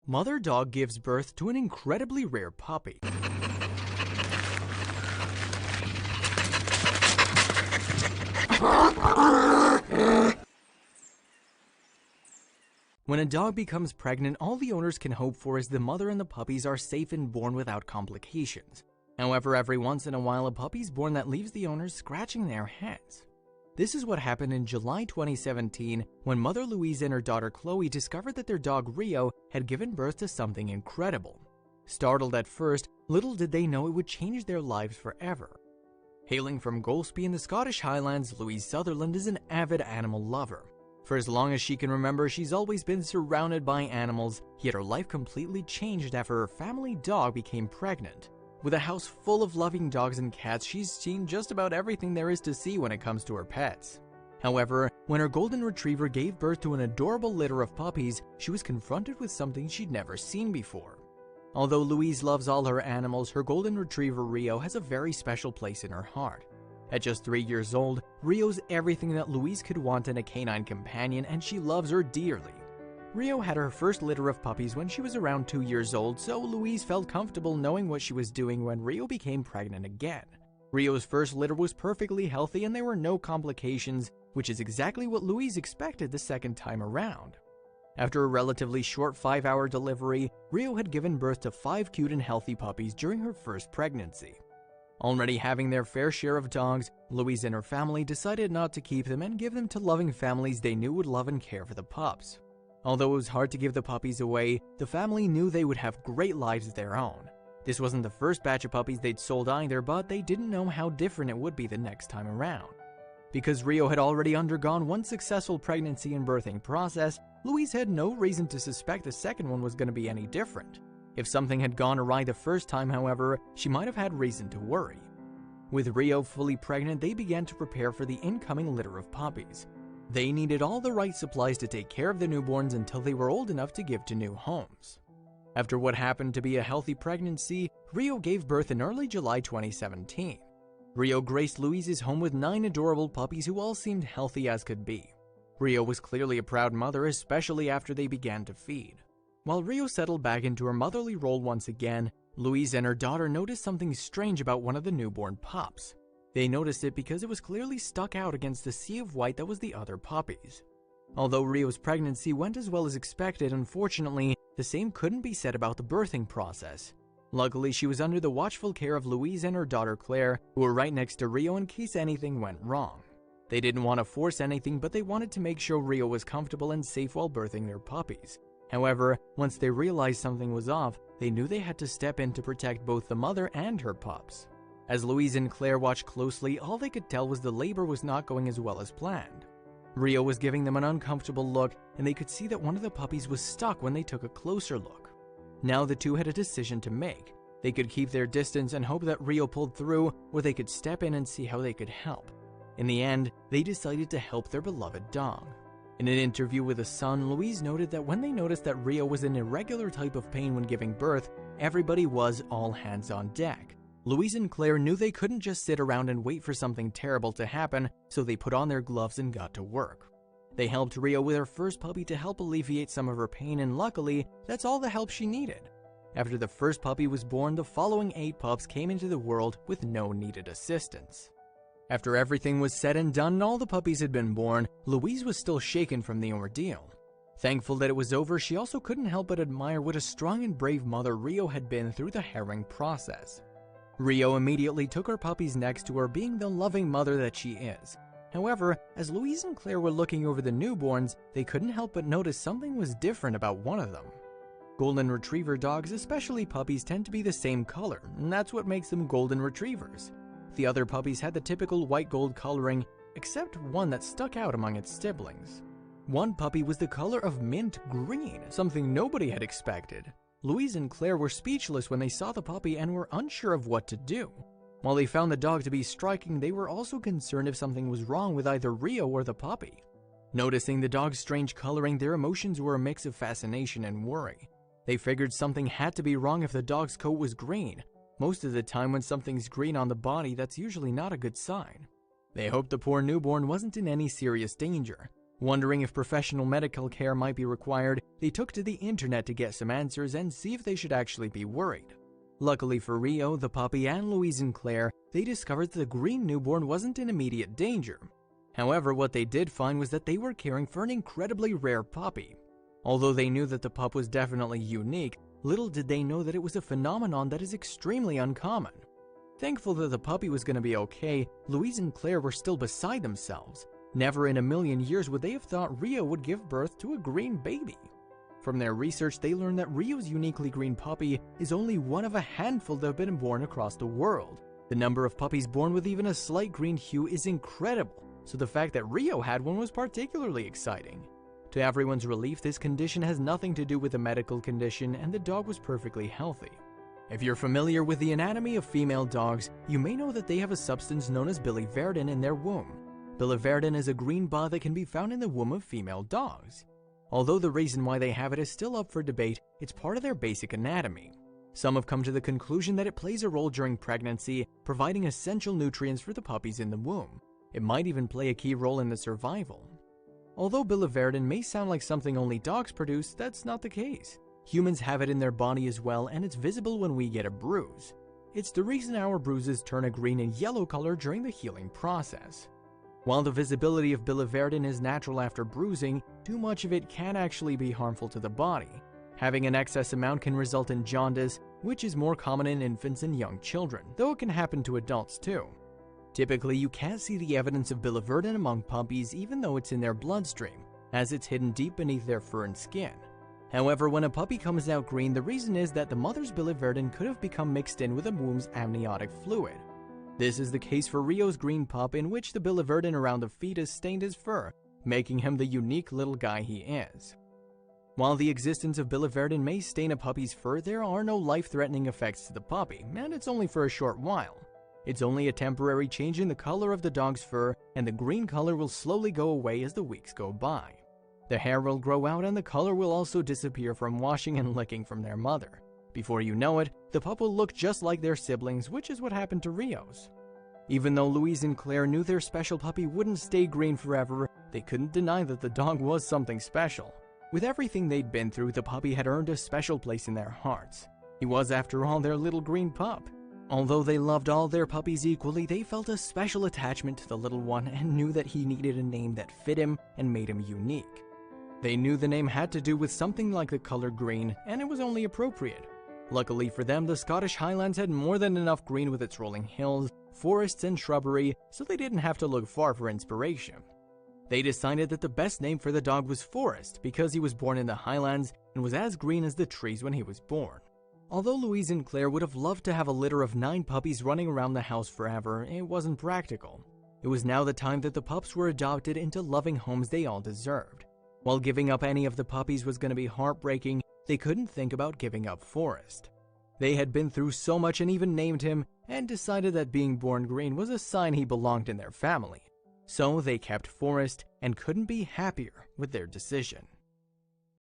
Mother dog gives birth to an incredibly rare puppy. When a dog becomes pregnant, all the owners can hope for is the mother and the puppies are safe and born without complications. However, every once in a while, a puppy's born that leaves the owners scratching their heads. This is what happened in July 2017 when Mother Louise and her daughter Chloe discovered that their dog Rio had given birth to something incredible. Startled at first, little did they know it would change their lives forever. Hailing from Golspie in the Scottish Highlands, Louise Sutherland is an avid animal lover. For as long as she can remember, she's always been surrounded by animals, yet her life completely changed after her family dog became pregnant. With a house full of loving dogs and cats, she's seen just about everything there is to see when it comes to her pets. However, when her golden retriever gave birth to an adorable litter of puppies, she was confronted with something she'd never seen before. Although Louise loves all her animals, her golden retriever Rio has a very special place in her heart. At just 3 years old, Rio's everything that Louise could want in a canine companion, and she loves her dearly. Rio had her first litter of puppies when she was around 2 years old, so Louise felt comfortable knowing what she was doing when Rio became pregnant again. Rio's first litter was perfectly healthy and there were no complications, which is exactly what Louise expected the second time around. After a relatively short 5-hour delivery, Rio had given birth to 5 cute and healthy puppies during her first pregnancy. Already having their fair share of dogs, Louise and her family decided not to keep them and give them to loving families they knew would love and care for the pups. Although it was hard to give the puppies away, the family knew they would have great lives of their own. This wasn't the first batch of puppies they'd sold either, but they didn't know how different it would be the next time around. Because Rio had already undergone one successful pregnancy and birthing process, Louise had no reason to suspect the second one was going to be any different. If something had gone awry the first time, however, she might have had reason to worry. With Rio fully pregnant, they began to prepare for the incoming litter of puppies. They needed all the right supplies to take care of the newborns until they were old enough to give to new homes. After what happened to be a healthy pregnancy, Rio gave birth in early July 2017. Rio graced Louise's home with 9 adorable puppies who all seemed healthy as could be. Rio was clearly a proud mother, especially after they began to feed. While Rio settled back into her motherly role once again, Louise and her daughter noticed something strange about one of the newborn pups. They noticed it because it was clearly stuck out against the sea of white that was the other puppies. Although Rio's pregnancy went as well as expected, unfortunately, the same couldn't be said about the birthing process. Luckily, she was under the watchful care of Louise and her daughter Claire, who were right next to Rio in case anything went wrong. They didn't want to force anything, but they wanted to make sure Rio was comfortable and safe while birthing their puppies. However, once they realized something was off, they knew they had to step in to protect both the mother and her pups. As Louise and Claire watched closely, all they could tell was the labor was not going as well as planned. Rio was giving them an uncomfortable look, and they could see that one of the puppies was stuck when they took a closer look. Now the two had a decision to make. They could keep their distance and hope that Rio pulled through, or they could step in and see how they could help. In the end, they decided to help their beloved dog. In an interview with The Sun, Louise noted that when they noticed that Rio was in irregular type of pain when giving birth, everybody was all hands on deck. Louise and Claire knew they couldn't just sit around and wait for something terrible to happen, so they put on their gloves and got to work. They helped Rio with her first puppy to help alleviate some of her pain, and luckily, that's all the help she needed. After the first puppy was born, the following 8 pups came into the world with no needed assistance. After everything was said and done and all the puppies had been born, Louise was still shaken from the ordeal. Thankful that it was over, she also couldn't help but admire what a strong and brave mother Rio had been through the harrowing process. Rio immediately took her puppies next to her, being the loving mother that she is. However, as Louise and Claire were looking over the newborns, they couldn't help but notice something was different about one of them. Golden Retriever dogs, especially puppies, tend to be the same color, and that's what makes them Golden Retrievers. The other puppies had the typical white-gold coloring, except one that stuck out among its siblings. One puppy was the color of mint green, something nobody had expected. Louise and Claire were speechless when they saw the puppy and were unsure of what to do. While they found the dog to be striking, they were also concerned if something was wrong with either Rio or the puppy. Noticing the dog's strange coloring, their emotions were a mix of fascination and worry. They figured something had to be wrong if the dog's coat was green. Most of the time when something's green on the body, that's usually not a good sign. They hoped the poor newborn wasn't in any serious danger. Wondering if professional medical care might be required, they took to the internet to get some answers and see if they should actually be worried. Luckily for Rio, the puppy, and Louise and Claire, they discovered that the green newborn wasn't in immediate danger. However, what they did find was that they were caring for an incredibly rare puppy. Although they knew that the pup was definitely unique, little did they know that it was a phenomenon that is extremely uncommon. Thankful that the puppy was going to be okay, Louise and Claire were still beside themselves. Never in a million years would they have thought Rio would give birth to a green baby. From their research, they learned that Rio's uniquely green puppy is only one of a handful that have been born across the world. The number of puppies born with even a slight green hue is incredible, so the fact that Rio had one was particularly exciting. To everyone's relief, this condition has nothing to do with a medical condition, and the dog was perfectly healthy. If you're familiar with the anatomy of female dogs, you may know that they have a substance known as biliverdin in their womb. Biliverdin is a green bud that can be found in the womb of female dogs. Although the reason why they have it is still up for debate, it's part of their basic anatomy. Some have come to the conclusion that it plays a role during pregnancy, providing essential nutrients for the puppies in the womb. It might even play a key role in the survival. Although biliverdin may sound like something only dogs produce, that's not the case. Humans have it in their body as well, and it's visible when we get a bruise. It's the reason our bruises turn a green and yellow color during the healing process. While the visibility of biliverdin is natural after bruising, too much of it can actually be harmful to the body. Having an excess amount can result in jaundice, which is more common in infants and young children, though it can happen to adults too. Typically, you can't see the evidence of biliverdin among puppies even though it's in their bloodstream, as it's hidden deep beneath their fur and skin. However, when a puppy comes out green, the reason is that the mother's biliverdin could have become mixed in with the womb's amniotic fluid. This is the case for Rio's green pup, in which the biliverdin around the fetus stained his fur, making him the unique little guy he is. While the existence of biliverdin may stain a puppy's fur, there are no life-threatening effects to the puppy, and it's only for a short while. It's only a temporary change in the color of the dog's fur, and the green color will slowly go away as the weeks go by. The hair will grow out and the color will also disappear from washing and licking from their mother. Before you know it, the pup will look just like their siblings, which is what happened to Rio's. Even though Louise and Claire knew their special puppy wouldn't stay green forever, they couldn't deny that the dog was something special. With everything they'd been through, the puppy had earned a special place in their hearts. He was, after all, their little green pup. Although they loved all their puppies equally, they felt a special attachment to the little one and knew that he needed a name that fit him and made him unique. They knew the name had to do with something like the color green, and it was only appropriate. Luckily for them, the Scottish Highlands had more than enough green with its rolling hills, forests, and shrubbery, so they didn't have to look far for inspiration. They decided that the best name for the dog was Forest because he was born in the Highlands and was as green as the trees when he was born. Although Louise and Claire would have loved to have a litter of 9 puppies running around the house forever, it wasn't practical. It was now the time that the pups were adopted into loving homes they all deserved. While giving up any of the puppies was going to be heartbreaking, they couldn't think about giving up Forest. They had been through so much and even named him, and decided that being born green was a sign he belonged in their family. So they kept Forest and couldn't be happier with their decision.